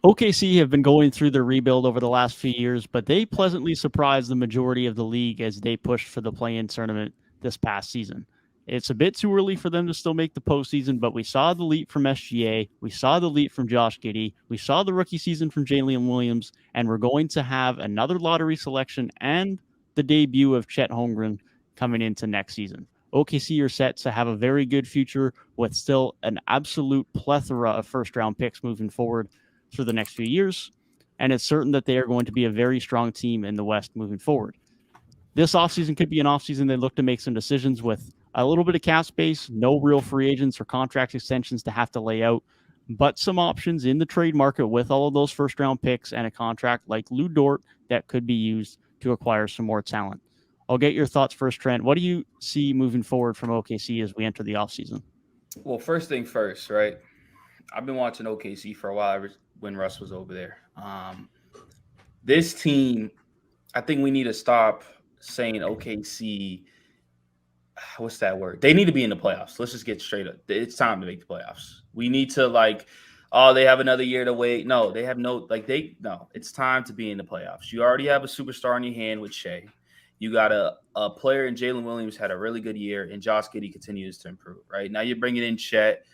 OKC have been going through the rebuild over the last few years, but they pleasantly surprised the majority of the league as they pushed for the play-in tournament this past season. It's a bit too early for them to still make the postseason, but we saw the leap from SGA, we saw the leap from Josh Giddey, we saw the rookie season from Jalen Williams, and we're going to have another lottery selection and the debut of Chet Holmgren coming into next season. OKC are set to have a very good future with still an absolute plethora of first-round picks moving forward for the next few years, and it's certain that they are going to be a very strong team in the West moving forward. This offseason could be an offseason they look to make some decisions with a little bit of cap space, no real free agents or contract extensions to have to lay out, but some options in the trade market with all of those first round picks and a contract like Lou Dort that could be used to acquire some more talent. I'll get your thoughts first, Trent. What do you see moving forward from OKC as we enter the offseason? Well, first thing first, right? I've been watching OKC for a while when Russ was over there. This team, I think we need to stop saying OKC. What's that word? They need to be in the playoffs. Let's just get straight up. It's time to make the playoffs. We need to oh, they have another year to wait. No, they have no. It's time to be in the playoffs. You already have a superstar in your hand with Shai. You got a player in Jalen Williams had a really good year, and Josh Giddey continues to improve. Right now, you're bringing in Chet.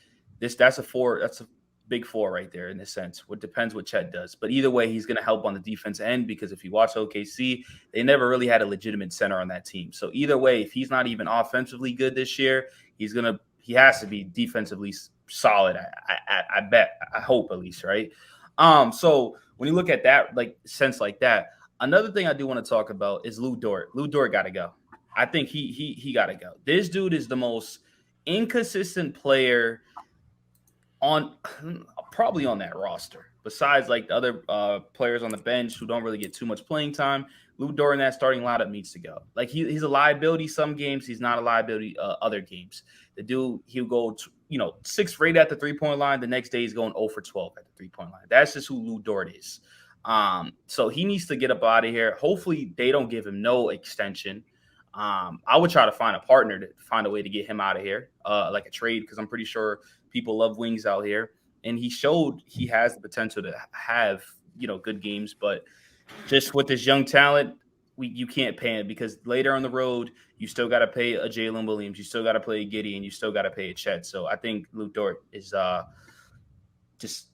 That's a big four right there in this sense. It depends what Chet does, but either way, he's going to help on the defense end because if you watch OKC, they never really had a legitimate center on that team. So either way, if he's not even offensively good this year, he has to be defensively solid. I bet. I hope at least, right? So when you look at that sense like that. Another thing I do want to talk about is Lou Dort. Lou Dort got to go. I think he got to go. This dude is the most inconsistent player probably on that roster. Besides the other players on the bench who don't really get too much playing time, Lou Dort in that starting lineup needs to go. He's a liability some games. He's not a liability other games. The dude, he'll go 6 for 8 at the 3-point line. The next day he's going 0 for 12 at the 3-point line. That's just who Lou Dort is. So he needs to get up out of here. Hopefully they don't give him no extension. I would try to find a partner to find a way to get him out of here, like a trade, because I'm pretty sure people love wings out here. And he showed he has the potential to have, good games. But just with this young talent, you can't pay him because later on the road, you still got to pay a Jalen Williams. You still got to pay a Giddey, and you still got to pay a Chet. So I think Lou Dort is just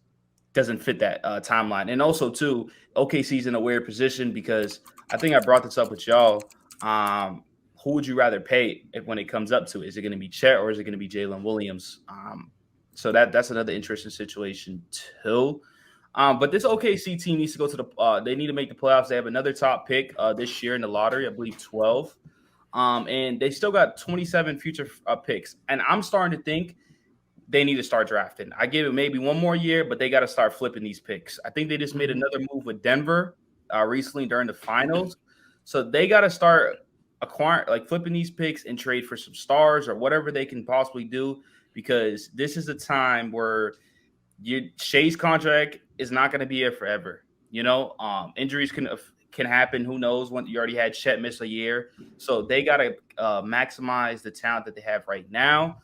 doesn't fit that timeline. And also, too, OKC's in a weird position because I think I brought this up with y'all. Who would you rather pay when it comes up to it? Is it going to be Chet or is it going to be Jalen Williams? So that's another interesting situation, too. But this OKC team needs to go to they need to make the playoffs. They have another top pick this year in the lottery, I believe 12. And they still got 27 future picks. And I'm starting to think they need to start drafting. I give it maybe one more year, but they got to start flipping these picks. I think they just made another move with Denver recently during the finals. So they got to start flipping these picks and trade for some stars or whatever they can possibly do, because this is a time where Shai's contract is not going to be here forever. Injuries can happen. Who knows? When you already had Chet miss a year. So they got to maximize the talent that they have right now.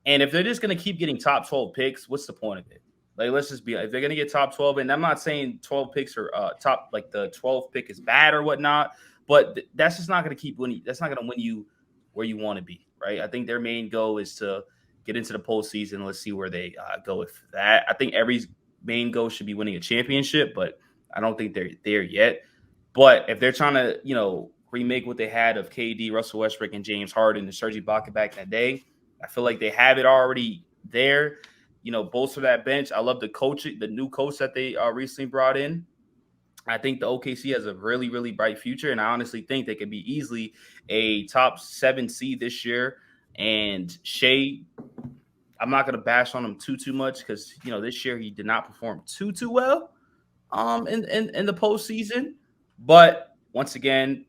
And if they're just going to keep getting top 12 picks, what's the point of it? Let's just be, if they're going to get top 12, and I'm not saying 12 picks or top, the 12th pick is bad or whatnot, but that's just not going to keep winning. That's not going to win you where you want to be, right? I think their main goal is to get into the postseason. Let's see where they go with that. I think every main goal should be winning a championship, but I don't think they're there yet. But if they're trying to, remake what they had of KD, Russell Westbrook, and James Harden and Serge Ibaka back in the day, I feel like they have it already there. Bolster that bench. I love the new coach that they recently brought in. I think the OKC has a really, really bright future, and I honestly think they could be easily a top 7 seed this year. And Shai, I'm not going to bash on him too much because this year he did not perform too well in the postseason. But once again,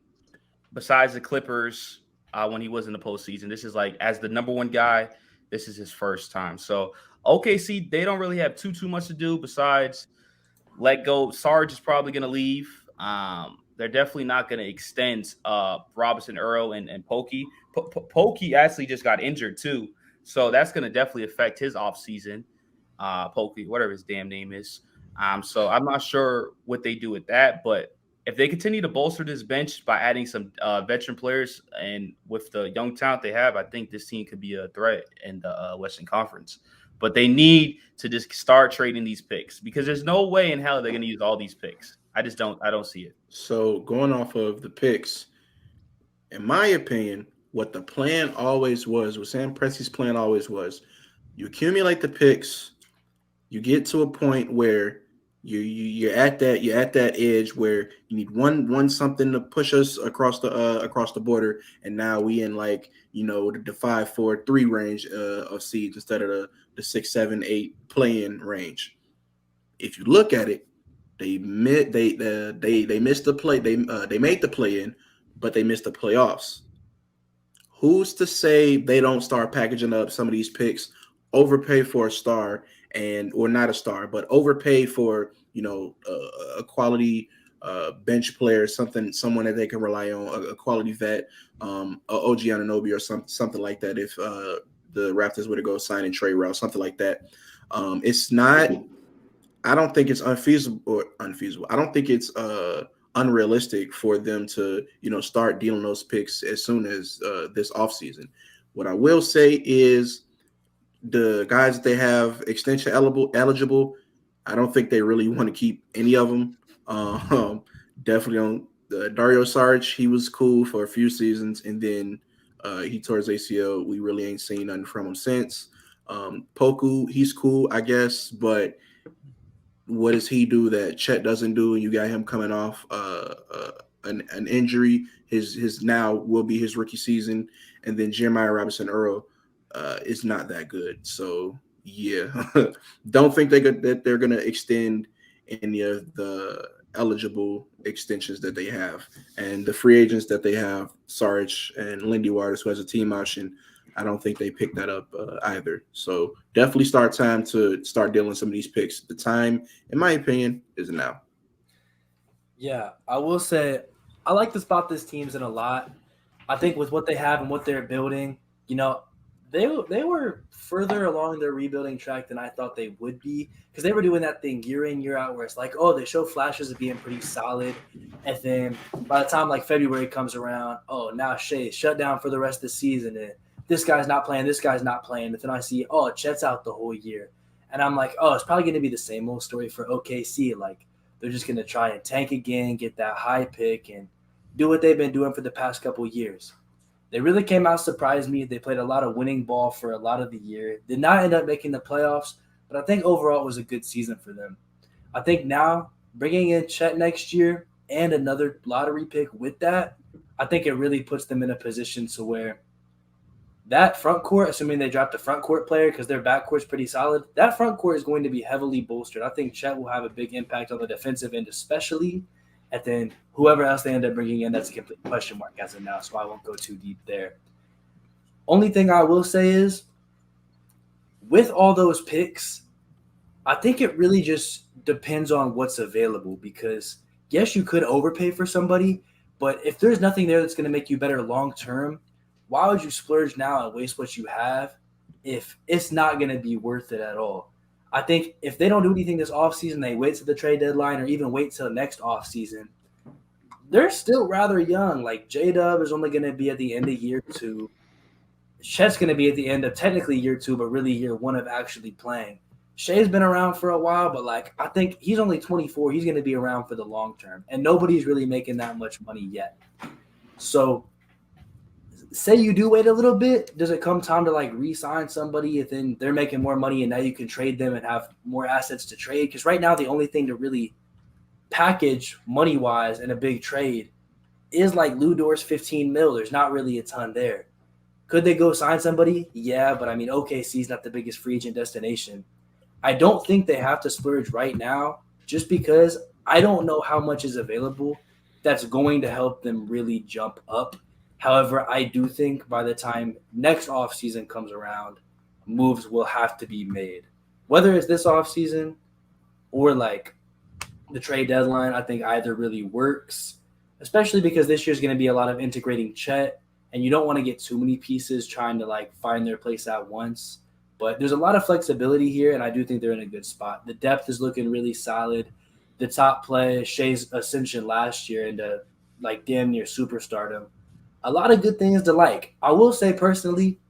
besides the Clippers, when he was in the postseason, this is as the number one guy, this is his first time. So OKC, they don't really have too much to do besides let go. Sarge is probably going to leave. They're definitely not going to extend Robinson, Earl, and Pokey. Pokey actually just got injured too, so that's going to definitely affect his offseason. Pokey, whatever his damn name is. So I'm not sure what they do with that, but if they continue to bolster this bench by adding some veteran players and with the young talent they have, I think this team could be a threat in the Western Conference. But they need to just start trading these picks because there's no way in hell they're going to use all these picks. I don't see it. So going off of the picks, in my opinion, what the plan always was, what Sam Presti's plan always was, you accumulate the picks, you get to a point where you're at that edge where you need one something to push us across the border, and now we in the 5-4-3 range of seeds instead of the 6, 7, 8 play-in range. If you look at it, they missed the play. They made the play-in, but they missed the playoffs. Who's to say they don't start packaging up some of these picks, overpay for a star, or not a star, but overpay for a quality bench player, someone that they can rely on, a quality vet, OG Anunoby or something like that. If the Raptors were to go sign and trade route, something like that, it's not. I don't think it's unfeasible. I don't think it's unrealistic for them to start dealing those picks as soon as this offseason. What I will say is the guys that they have extension eligible, I don't think they really want to keep any of them. Definitely on Dario Saric, he was cool for a few seasons, and then he tore his ACL. We really ain't seen nothing from him since. Poku, he's cool, I guess, but what does he do that Chet doesn't do? And you got him coming off an injury. His now will be his rookie season, and then Jeremiah Robinson-Earl is not that good. So yeah, don't think that they're gonna extend any of the eligible extensions that they have, and the free agents that they have, Saric and Lindy Waters, who has a team option. I don't think they picked that up either. So definitely time to start dealing with some of these picks. The time, in my opinion, is now. Yeah, I will say I like the spot this team's in a lot. I think with what they have and what they're building, they were further along their rebuilding track than I thought they would be, because they were doing that thing year in, year out where it's like, oh, they show flashes of being pretty solid. And then by the time like February comes around, oh, now Shai's shut down for the rest of the season. And this guy's not playing. And then I see, oh, Chet's out the whole year. And I'm like, oh, it's probably going to be the same old story for OKC. Like, they're just going to try and tank again, get that high pick, and do what they've been doing for the past couple of years. They really came out, surprised me. They played a lot of winning ball for a lot of the year. Did not end up making the playoffs, but I think overall it was a good season for them. I think now bringing in Chet next year and another lottery pick with that, I think it really puts them in a position to where that front court, assuming they draft a front court player because their back court's pretty solid, that front court is going to be heavily bolstered. I think Chet will have a big impact on the defensive end especially, and then whoever else they end up bringing in, that's a complete question mark as of now, so I won't go too deep there. Only thing I will say is, with all those picks, I think it really just depends on what's available, because yes, you could overpay for somebody, but if there's nothing there that's going to make you better long-term, why would you splurge now and waste what you have if it's not going to be worth it at all? I think if they don't do anything this offseason, they wait till the trade deadline or even wait till next offseason, they're still rather young. Like, J-Dub is only going to be at the end of year 2. Chet's going to be at the end of technically year 2, but really year 1 of actually playing. Shai's been around for a while, but I think he's only 24. He's going to be around for the long term, and nobody's really making that much money yet. So say you do wait a little bit, does it come time to re-sign somebody and then they're making more money and now you can trade them and have more assets to trade? Because right now the only thing to really package money-wise in a big trade is Lou Dort's $15 million. There's not really a ton there. Could they go sign somebody? Yeah, but OKC's not the biggest free agent destination. I don't think they have to splurge right now, just because I don't know how much is available that's going to help them really jump up. However, I do think by the time next offseason comes around, moves will have to be made. Whether it's this offseason or the trade deadline, I think either really works, especially because this year's going to be a lot of integrating Chet, and you don't want to get too many pieces trying to find their place at once. But there's a lot of flexibility here, and I do think they're in a good spot. The depth is looking really solid. The top play, Shai's ascension last year into like damn near superstardom. A lot of good things to like. I will say personally,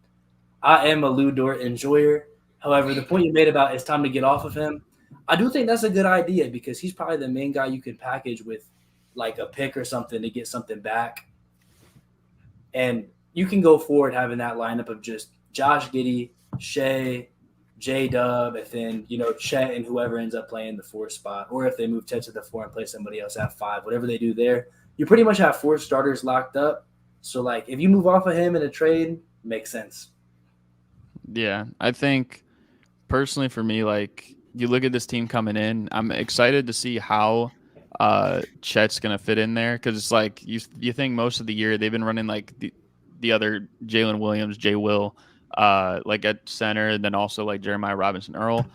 I am a Lou Dort enjoyer. However, the point you made about it's time to get off of him, I do think that's a good idea because he's probably the main guy you can package with like a pick or something to get something back. And you can go forward having that lineup of just Josh Giddey, Shai, J-Dub, and then, Chet and whoever ends up playing the 4 spot. Or if they move Chet to the 4 and play somebody else at 5, whatever they do there, you pretty much have 4 starters locked up. So, like, if you move off of him in a trade, makes sense. Yeah, I think personally for me, like, you look at this team coming in, I'm excited to see how Chet's going to fit in there because it's like you think most of the year they've been running like the other Jalen Williams, Jay Will, like at center, and then also like Jeremiah Robinson Earl.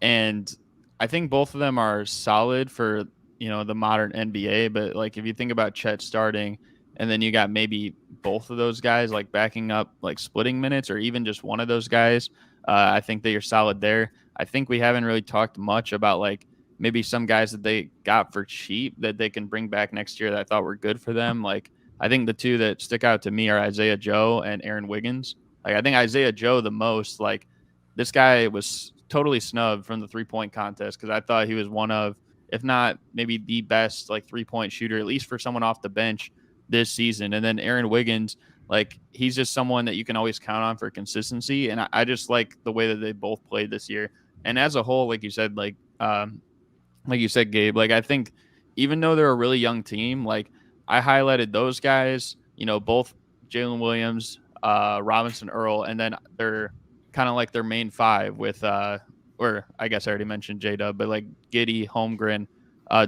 And I think both of them are solid for, the modern NBA. But like if you think about Chet starting and then you got maybe both of those guys like backing up, like splitting minutes or even just one of those guys, I think that you're solid there. I think we haven't really talked much about like maybe some guys that they got for cheap that they can bring back next year that I thought were good for them. Like I think the two that stick out to me are Isaiah Joe and Aaron Wiggins. Like I think Isaiah Joe the most, like this guy was totally snubbed from the 3-point contest because I thought he was one of, if not maybe the best like 3-point shooter, at least for someone off the bench this season. And then Aaron Wiggins, like he's just someone that you can always count on for consistency. And I just like the way that they both played this year. And as a whole, like you said, like you said, Gabe, like I think even though they're a really young team, like I highlighted those guys, both Jalen Williams, Robinson Earl, and then they're kind of like their main 5 with, or I guess I already mentioned J-Dub, but like Giddey, Holmgren,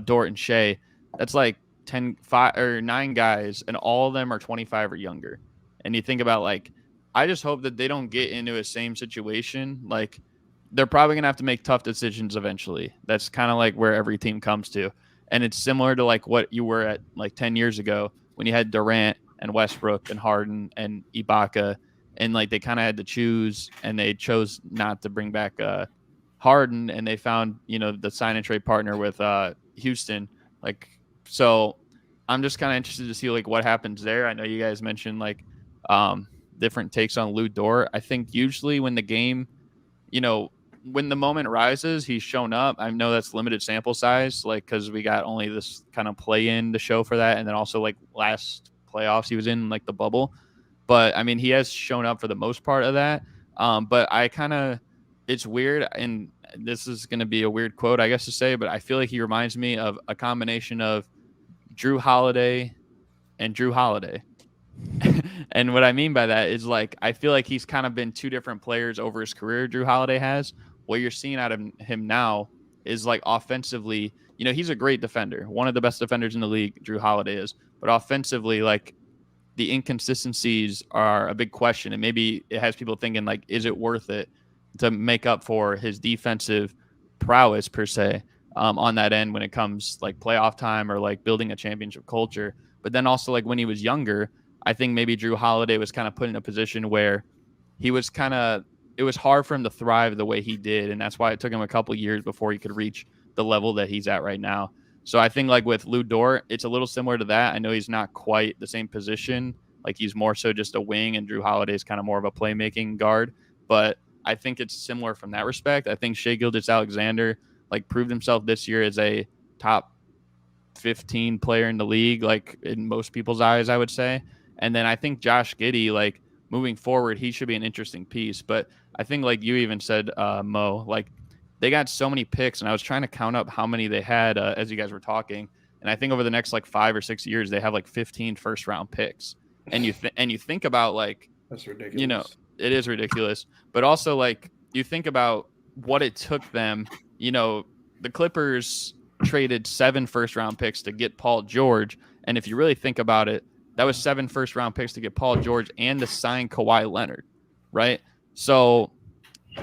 Dort, and Shai. That's like 9 guys, and all of them are 25 or younger. And you think about like, I just hope that they don't get into a same situation. Like they're probably going to have to make tough decisions eventually. That's kind of like where every team comes to. And it's similar to like what you were at like 10 years ago when you had Durant and Westbrook and Harden and Ibaka, and like they kind of had to choose, and they chose not to bring back Harden, and they found, the sign and trade partner with Houston. Like, so I'm just kind of interested to see like what happens there. I know you guys mentioned like different takes on Lou Dort. I think usually when the game, when the moment rises, he's shown up. I know that's limited sample size, like because we got only this kind of play in to show for that, and then also like last playoffs he was in like the bubble. But I mean, he has shown up for the most part of that. But it's weird, and this is going to be a weird quote, I guess, to say, but I feel like he reminds me of a combination of Drew Holiday and Drew Holiday. And what I mean by that is like I feel like he's kind of been 2 different players over his career. Drew Holiday has. What you're seeing out of him now is like offensively, he's a great defender, one of the best defenders in the league. Drew Holiday is, but offensively, like the inconsistencies are a big question, and maybe it has people thinking like, is it worth it to make up for his defensive prowess per se on that end when it comes like playoff time or like building a championship culture? But then also like when he was younger, I think maybe Drew Holiday was kind of put in a position where he was it was hard for him to thrive the way he did. And that's why it took him a couple of years before he could reach the level that he's at right now. So I think like with Lou Dort, it's a little similar to that. I know he's not quite the same position. Like he's more so just a wing, and Drew Holiday is kind of more of a playmaking guard. But I think it's similar from that respect. I think Shai Gilgeous-Alexander like proved himself this year as a top 15 player in the league, like in most people's eyes, I would say. And then I think Josh Giddey, like moving forward, he should be an interesting piece. But I think like you even said, Mo, like they got so many picks, and I was trying to count up how many they had as you guys were talking. And I think over the next like 5 or 6 years, they have like 15 first-round picks. And you think about like, that's ridiculous. It is ridiculous. But also like you think about what it took them. The Clippers traded 7 first-round picks to get Paul George, and if you really think about it, that was 7 first-round picks to get Paul George and to sign Kawhi Leonard, right? So,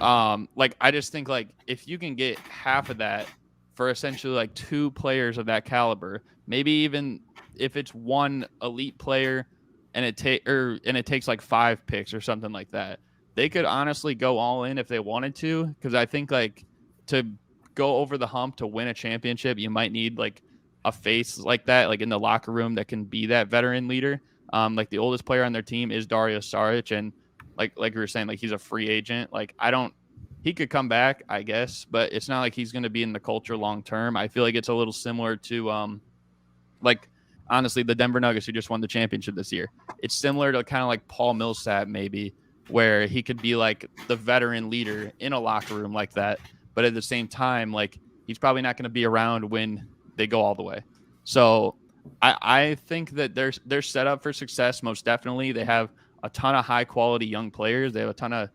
like I just think like if you can get half of that for essentially like 2 players of that caliber, maybe even if it's 1 elite player and it takes like 5 picks or something like that, they could honestly go all in if they wanted to, because I think like to go over the hump to win a championship, you might need like a face like that, like in the locker room that can be that veteran leader. Like the oldest player on their team is Dario Saric, and like we were saying, like he's a free agent. Like he could come back, I guess, but it's not like he's going to be in the culture long term. I feel like it's a little similar to like honestly the Denver Nuggets who just won the championship this year. It's similar to kind of like Paul Millsap maybe, where he could be like the veteran leader in a locker room like that, but at the same time, like he's probably not going to be around when they go all the way. So I think that they're set up for success. Most definitely. They have a ton of high quality young players. They have a ton of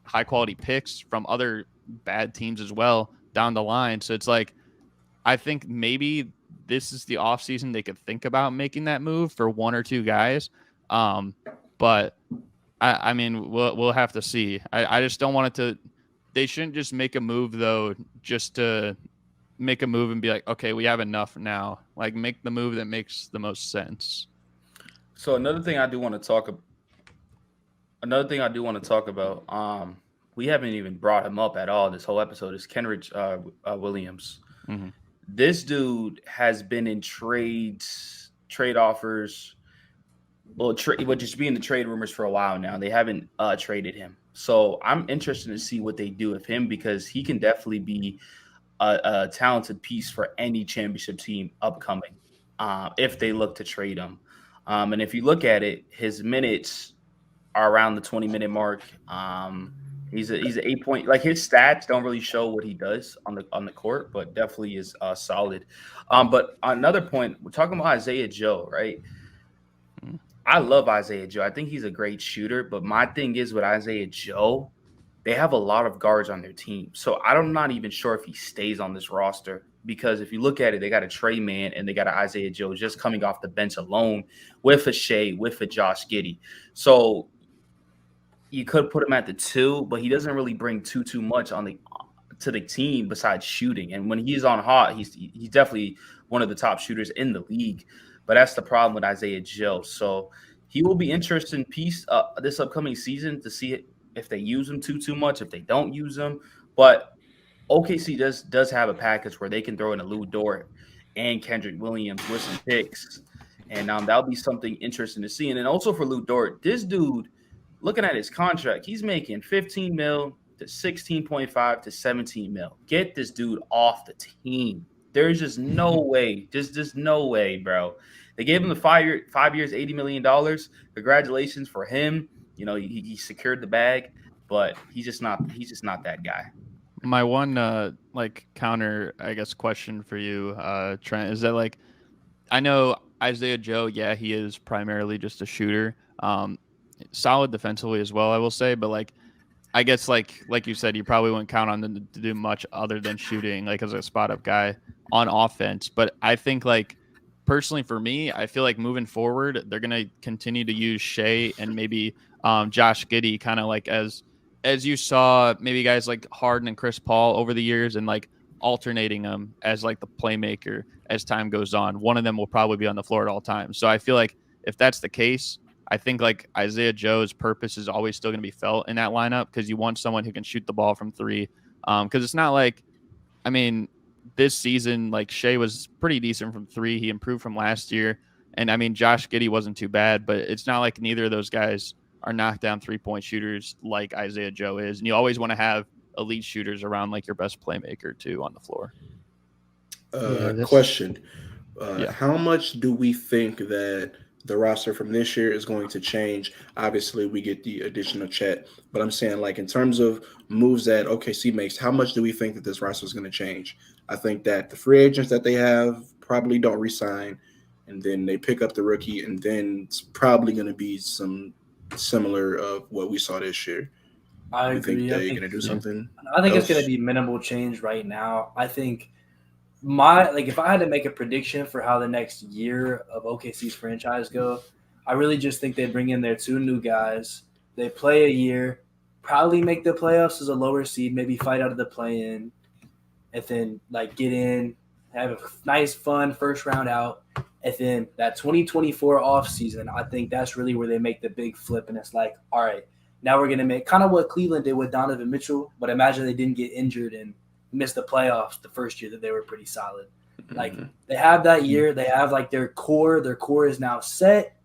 high quality picks from other bad teams as well down the line. So it's like, I think maybe this is the offseason they could think about making that move for one or two guys. But I mean, we'll have to see. I just don't want it to. They shouldn't just make a move though, just to make a move and be like, okay, we have enough now. Like, make the move that makes the most sense. So another thing I do want to talk about. We haven't even brought him up at all this whole episode. Is Kenrich Williams. Mm-hmm. This dude has been in trade offers. Well, just be in the trade rumors for a while now. They haven't traded him. So I'm interested to see what they do with him, because he can definitely be a talented piece for any championship team upcoming if they look to trade him. And if you look at it, his minutes are around the 20-minute mark. He's an 8 point. Like, his stats don't really show what he does on the court, but definitely is solid. But another point, we're talking about Isaiah Joe, right? I love Isaiah Joe. I think he's a great shooter. But my thing is with Isaiah Joe, they have a lot of guards on their team. So I'm not even sure if he stays on this roster, because if you look at it, they got a Trey Man and they got an Isaiah Joe just coming off the bench alone with a Shai, with a Josh Giddey. So you could put him at the 2, but he doesn't really bring too much to the team besides shooting. And when he's on hot, he's definitely one of the top shooters in the league. But that's the problem with Isaiah Joe. So he will be interesting piece this upcoming season to see if they use him too much, if they don't use him. But OKC does have a package where they can throw in a Lou Dort and Kendrick Williams with some picks. And that'll be something interesting to see. And then also for Lou Dort, this dude, looking at his contract, he's making $15 million to $16.5 to $17 million. Get this dude off the team. There's just no way. Just no way, bro. They gave him the 5 years, $80 million. Congratulations for him. You know, he secured the bag, but he's just not that guy. My one counter, I guess, question for you, Trent, is that like, I know Isaiah Joe, yeah, he is primarily just a shooter. Solid defensively as well, I will say, but like, I guess like you said, you probably wouldn't count on them to do much other than shooting, like as a spot up guy on offense. But I think, like, personally for me, I feel like moving forward, they're gonna continue to use Shai and maybe Josh Giddey, kind of like as you saw maybe guys like Harden and Chris Paul over the years, and like alternating them as like the playmaker as time goes on. One of them will probably be on the floor at all times. So I feel like if that's the case, I think like Isaiah Joe's purpose is always still going to be felt in that lineup, because you want someone who can shoot the ball from 3. Because it's not like, I mean, this season, like Shai was pretty decent from 3. He improved from last year. And I mean, Josh Giddey wasn't too bad, but it's not like neither of those guys are knockdown 3-point shooters like Isaiah Joe is. And you always want to have elite shooters around like your best playmaker too on the floor. Question. Yeah. How much do we think that the roster from this year is going to change? Obviously, we get the addition of Chet, but I'm saying, like, in terms of moves that OKC makes, how much do we think that this roster is going to change? I think that the free agents that they have probably don't re-sign, and then they pick up the rookie, and then it's probably going to be some similar of what we saw this year. I agree. think they're going to do something? I think it's going to be minimal change right now. I think if I had to make a prediction for how the next year of OKC's franchise go, I really just think they bring in their 2 new guys. They play a year, probably make the playoffs as a lower seed, maybe fight out of the play-in, and then like get in, have a nice, fun first round out. And then that 2024 offseason, I think that's really where they make the big flip. And it's like, all right, Now we're going to make kind of what Cleveland did with Donovan Mitchell, but imagine they didn't get injured and miss the playoffs the first year that they were pretty solid. Like they have that year, they have like their core is now set,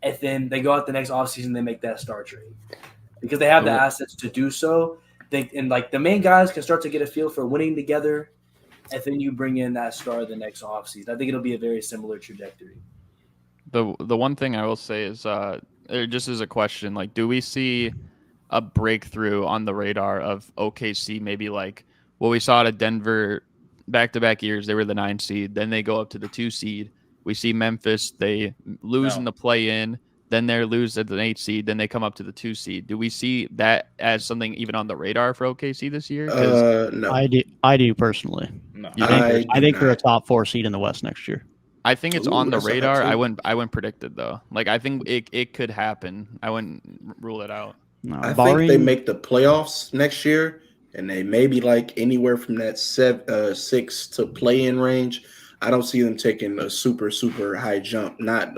and then they go out the next offseason, they make that star trade because they have the assets to do so. And like the main guys can start to get a feel for winning together, and then you bring in that star the next offseason. I think it'll be a very similar trajectory. The one thing I will say is just as a question, like, do we see a breakthrough on the radar of OKC, maybe like what we saw at Denver back-to-back years? They were the 9 seed, then they go up to the 2 seed. We see Memphis, they lose in the play-in, then they lose at the 8 seed, then they come up to the 2 seed. Do we see that as something even on the radar for OKC this year? No, I do personally. No. I think they're a top 4 seed in the West next year. I think it's on the that's a hot radar. take. I wouldn't predict it though. Like I think it could happen. I wouldn't rule it out. No, I think they make the playoffs next year, and they may be like anywhere from that 6 to play-in range. I don't see them taking a super high jump. Not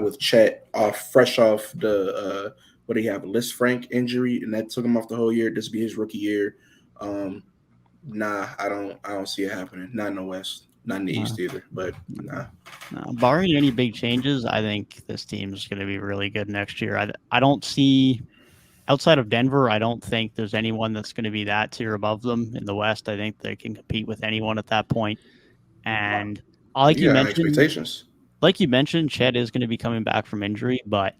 with Chet fresh off the what do you have, Liz Frank injury, and that took him off the whole year. This will be his rookie year. Nah, I don't see it happening. Not in the West. Not in the East either, but nah. No, barring any big changes, I think this team is going to be really good next year. I don't see, outside of Denver, I don't think there's anyone that's going to be that tier above them in the West. I think they can compete with anyone at that point. And like you mentioned, Chet is going to be coming back from injury, but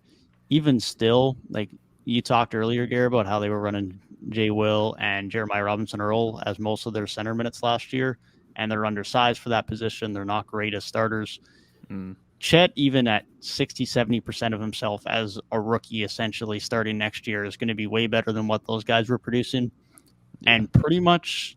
even still, like you talked earlier, Gary, about how they were running Jay Will and Jeremiah Robinson Earl as most of their center minutes last year. And they're undersized for that position. They're not great as starters. Chet, even at 60-70% of himself as a rookie, essentially starting next year, is going to be way better than what those guys were producing. And pretty much,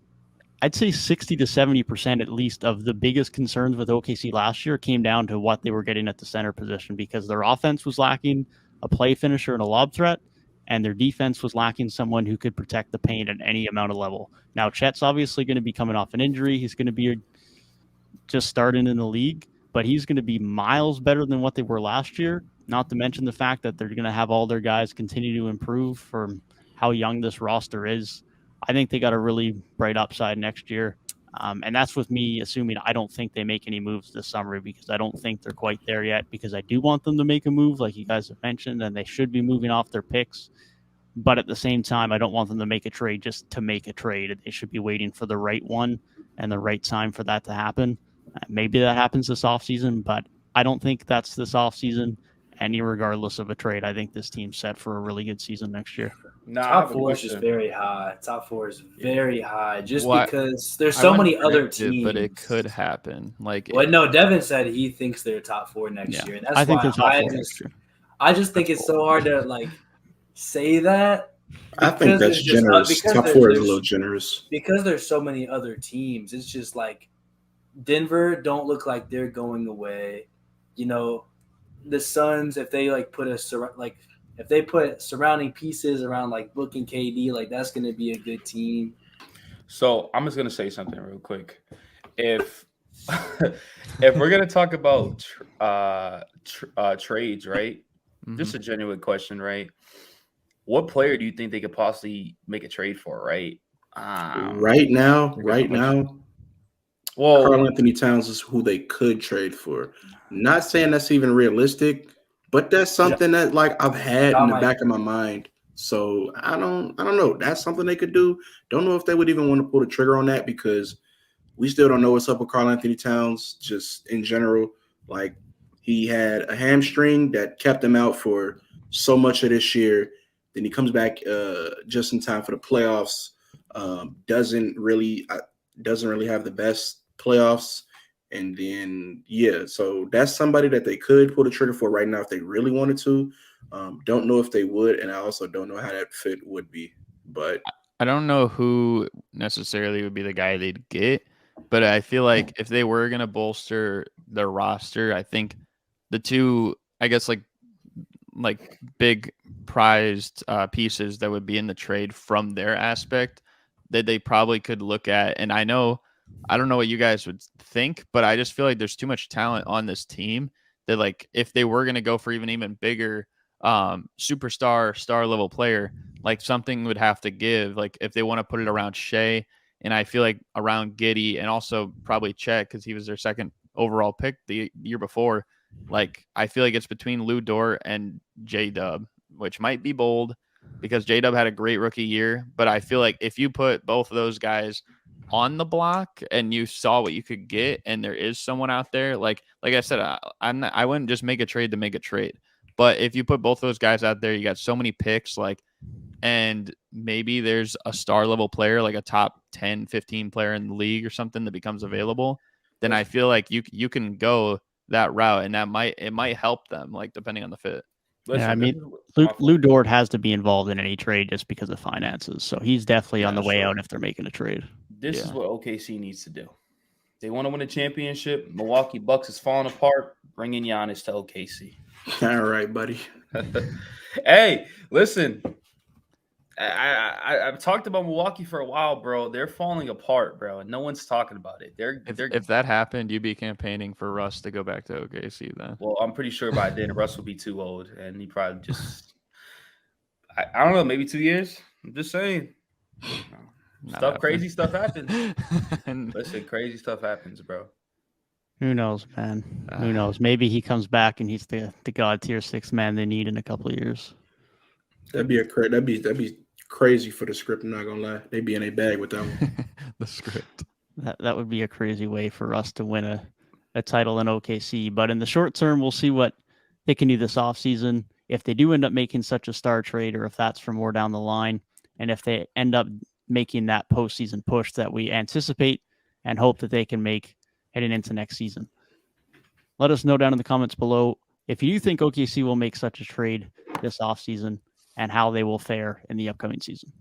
I'd say 60 to 70% at least of the biggest concerns with OKC last year came down to what they were getting at the center position, because their offense was lacking a play finisher and a lob threat, and their defense was lacking someone who could protect the paint at any amount of level. Now, Chet's obviously going to be coming off an injury. He's going to be just starting in the league, but he's going to be miles better than what they were last year, not to mention the fact that they're going to have all their guys continue to improve from how young this roster is. I think they got a really bright upside next year. And that's with me assuming I don't think they make any moves this summer, because I don't think they're quite there yet, because I do want them to make a move like you guys have mentioned, and they should be moving off their picks. But at the same time, I don't want them to make a trade just to make a trade. They should be waiting for the right one and the right time for that to happen. Maybe that happens this offseason, but I don't think that's this offseason. And regardless of a trade, I think this team's set for a really good season next year. Top 4 is just very high. Top 4 is very high, just because there's so many other teams. But it could happen. Devin said he thinks they're top 4 next year, and that's think they're top 4 next year. I just think it's so hard to say that. I think that's generous. Top 4 is a little generous because there's so many other teams. It's just like Denver don't look like they're going away. The Suns, if they if they put surrounding pieces around Book and KD, that's going to be a good team. So I'm just going to say something real quick. If we're going to talk about trades, right? Mm-hmm. Just a genuine question, right? What player do you think they could possibly make a trade for, right? Right now, well, Karl Anthony Towns is who they could trade for. Not saying that's even realistic, but that's something that I've had in the back of my mind. So I don't know. That's something they could do. Don't know if they would even want to pull the trigger on that, because we still don't know what's up with Karl Anthony Towns. Just in general, he had a hamstring that kept him out for so much of this year. Then he comes back just in time for the playoffs. Doesn't really have the best playoffs. And then, so that's somebody that they could pull the trigger for right now if they really wanted to. Don't know if they would, and I also don't know how that fit would be. But I don't know who necessarily would be the guy they'd get, but I feel like if they were going to bolster their roster, I think the two, I guess, big prized pieces that would be in the trade from their aspect that they probably could look at. And I don't know what you guys would think, but I just feel like there's too much talent on this team that if they were going to go for even bigger superstar, star level player, like something would have to give. Like if they want to put it around Shai, and I feel like around Giddey, and also probably Chet because he was their second overall pick the year before. Like I feel like it's between Lou Dort and J-Dub, which might be bold because J-Dub had a great rookie year. But I feel like if you put both of those guys on the block and you saw what you could get, and there is someone out there, like I said, I wouldn't just make a trade to make a trade. But if you put both those guys out there, you got so many picks, like, and maybe there's a star level player, like a top 10, 15 player in the league or something that becomes available, then I feel like you can go that route, and it might help them, like depending on the fit. Listen, I mean, Lou Dort has to be involved in any trade just because of finances. So he's definitely on the way out if they're making a trade. This is what OKC needs to do. They want to win a championship. Milwaukee Bucks is falling apart. Bring in Giannis to OKC. All right, buddy. Hey, listen. I've talked about Milwaukee for a while, bro. They're falling apart, bro, and no one's talking about it. If that happened, you'd be campaigning for Russ to go back to OKC then. Well, I'm pretty sure by then Russ will be too old, and he probably just I don't know, maybe 2 years. I'm just saying. Crazy stuff happens. Listen, crazy stuff happens, bro. Who knows, man? Who knows? Maybe he comes back and he's the god tier 6 man they need in a couple of years. That'd be crazy for the script. I'm not gonna lie. They'd be in a bag with that one. The script. That would be a crazy way for us to win a title in OKC. But in the short term, we'll see what they can do this offseason. If they do end up making such a star trade, or if that's for more down the line, and if they end up making that postseason push that we anticipate and hope that they can make heading into next season. Let us know down in the comments below if you think OKC will make such a trade this offseason and how they will fare in the upcoming season.